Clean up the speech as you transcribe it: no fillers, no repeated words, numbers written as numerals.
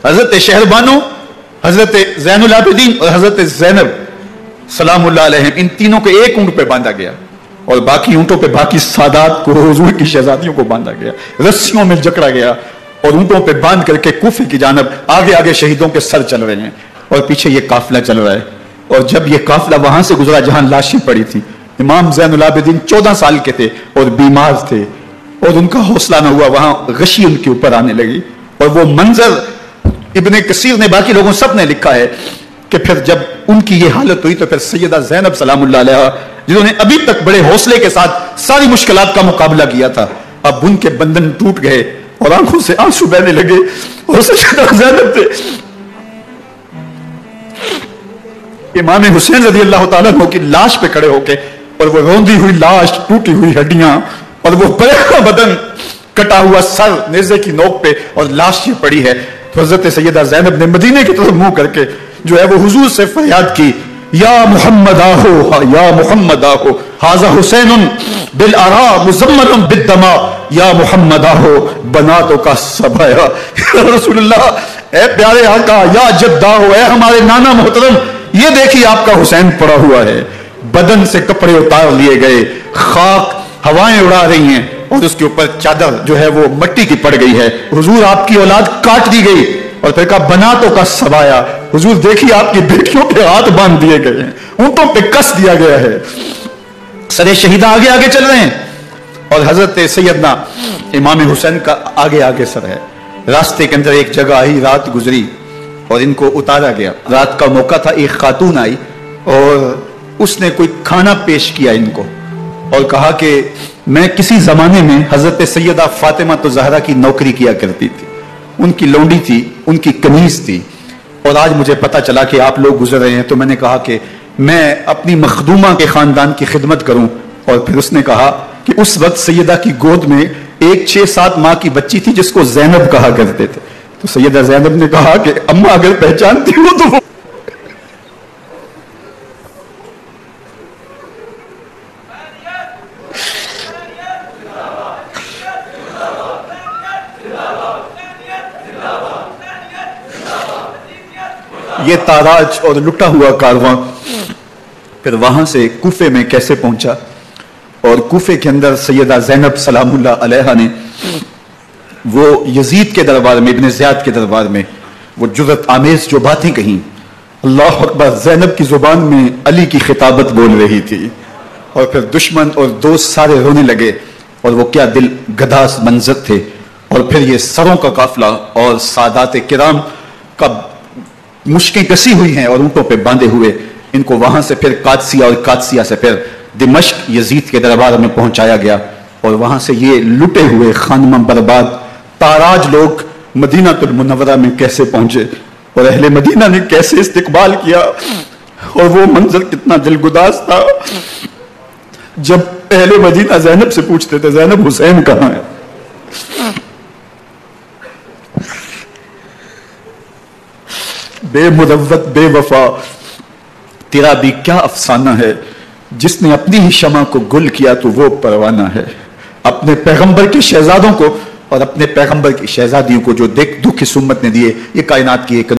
حضرت شہربانو، حضرت زین العابدین اور حضرت زینب سلام اللہ علیہم، ان تینوں کو ایک اونٹ پہ باندھا گیا اور باقی اونٹوں پہ باقی سادات کو، حضور کی شہزادیوں کو باندھا گیا، رسیوں میں جکڑا گیا اور اونٹوں پہ باندھ کر کے کوفے کی جانب آگے آگے شہیدوں کے سر چل رہے ہیں اور پیچھے یہ قافلہ چل رہا ہے۔ اور جب یہ قافلہ وہاں سے گزرا جہاں لاشیں پڑی تھی، امام زین العابدین 14 سال کے تھے اور بیمار تھے اور ان کا حوصلہ نہ ہوا، وہاں غشی ان کے اوپر آنے لگی اور وہ منظر ابن کثیر نے، باقی لوگوں سب نے لکھا ہے کہ پھر جب ان کی یہ حالت ہوئی تو پھر سیدہ زینب سلام اللہ علیہا، جنہوں نے ابھی تک بڑے حوصلے کے ساتھ ساری مشکلات کا مقابلہ کیا تھا، اب ان کے بندن ٹوٹ گئے اور آنکھوں سے آنسو بہنے لگے اور سیدہ زینب تھے امام حسین رضی اللہ تعالیٰ عنہ کی لاش پہ کھڑے ہو کے، اور وہ روندی ہوئی لاش، ٹوٹی ہوئی ہڈیاں اور وہ بڑا بدن، کٹا ہوا سر نیزے کی نوک پہ اور لاش یہ پڑی ہے، تو حضرت سیدہ زینب نے مدینے کی طرف منہ کر کے جو ہے وہ حضور سے فریاد کی، یا محمد آہو، یا محمد آہو، ھذا حسین بالآرا مزمل بالدماء، یا محمد آہو بناتوں کا سبایا، یا رسول اللہ، اے پیارے آقا، یا جد آہو، اے ہمارے نانا محترم، یہ دیکھیے آپ کا حسین پڑا ہوا ہے، بدن سے کپڑے اتار لیے گئے، خاک ہوائیں اڑا رہی ہیں اور اس کے اوپر چادر جو ہے وہ مٹی کی پڑ گئی ہے، حضور آپ کی اولاد کاٹ دی گئی، اور پھر کہا بناتوں کا سبایا، حضور دیکھیے آپ کی بیٹیوں پہ ہاتھ باندھ دیے گئے ہیں، اونٹوں پہ کس دیا گیا ہے، سر شہیدہ آگے آگے چل رہے ہیں اور حضرت سیدنا امام حسین کا آگے آگے سر ہے۔ راستے کے اندر ایک جگہ آئی، رات گزری اور ان کو اتارا گیا، رات کا موقع تھا، ایک خاتون آئی اور اس نے کوئی کھانا پیش کیا ان کو اور کہا کہ میں کسی زمانے میں حضرت سیدہ فاطمہ تو زہرا کی نوکری کیا کرتی تھی، ان کی لونڈی تھی، ان کی کنیز تھی، اور آج مجھے پتا چلا کہ آپ لوگ گزر رہے ہیں تو میں نے کہا کہ میں اپنی مخدومہ کے خاندان کی خدمت کروں، اور پھر اس نے کہا کہ اس وقت سیدہ کی گود میں ایک 6-7 ماہ کی بچی تھی جس کو زینب کہا کرتے تھے، تو سیدہ زینب نے کہا کہ اماں اگر پہچانتی ہو تو یہ تاراج اور لٹا ہوا کارواں پھر وہاں سے کوفے میں کیسے پہنچا، اور کوفے کے اندر سیدہ زینب سلام اللہ علیہا نے وہ یزید کے دربار میں، ابن زیاد کے دربار میں وہ جرأت آمیز جو باتیں کہیں، اللہ اکبر، زینب کی زبان میں علی کی خطابت بول رہی تھی، اور پھر دشمن اور دوست سارے رونے لگے، اور وہ کیا دل گداز منظر تھے، اور پھر یہ سروں کا قافلہ اور سادات کرام کا مشکیں کسی ہوئی ہیں اور اونٹوں پہ باندھے ہوئے، ان کو وہاں سے پھر قادسیہ اور قادسیہ سے پھر دمشق یزید کے دربار میں پہنچایا گیا، اور وہاں سے یہ لٹے ہوئے خانمہ برباد تاراج لوگ مدینہ المنورہ میں کیسے پہنچے اور اہل مدینہ نے کیسے استقبال کیا، اور وہ منظر کتنا دلگداز تھا جب اہل مدینہ زینب سے پوچھتے تھے زینب حسین کہاں ہے، بے مروت بے وفا تیرا بھی کیا افسانہ ہے، جس نے اپنی ہی شمع کو گل کیا تو وہ پروانہ ہے، اپنے پیغمبر کے شہزادوں کو اور اپنے پیغمبر کی شہزادیوں کو جو دکھ اس امت نے دیے، یہ کائنات کی ایک